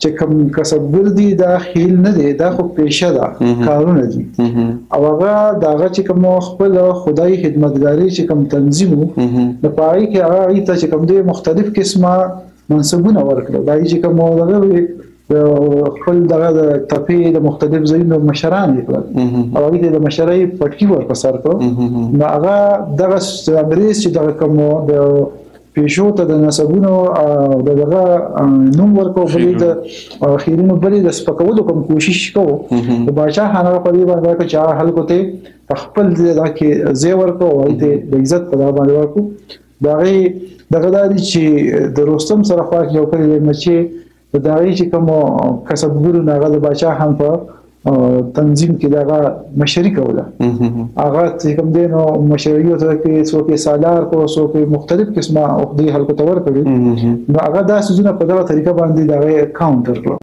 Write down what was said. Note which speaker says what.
Speaker 1: چې کوم کسبګر دي دا خیل نه دی، دا خو پیشه ده، کارونه دي. او هغه دغه چې کوم خپل خدای خدمتګاری چې کوم تنظیم د پای کې هغه ته چې کوم دی مختلف قسمه منصبونه ورکړل. دا چې کوم دغه خپل دغه د تپې د مختلف ځایونو مشران دي او هغه د مشرۍ پټکی ورکړ سر کو. نو هغه دغه انګريز چې دغه کوم د پیشو ته د نسبونو دغه نوم ورکو، بلې د خیرونو بلې د سپکولو کوم کوشش کوو. د بادشاه خانه په دې باندې چې خلکو ته خپل دغه ځای ورکو او د عزت په دغه باندې ورکو. دغه د چې د رستم سره خوا کې یو کلی مچې د دغه چې کوم کسبګرو هغه د بادشاه خان په تنظیم کې دغه مشري کوله. هغه چې کوم دینو مشري ته کې څوک سالار کو څوک مختلف قسمه او د خلکو تور کړي. نو هغه داسې ځونه په دغه طریقه باندې دغه کاونټر کړو.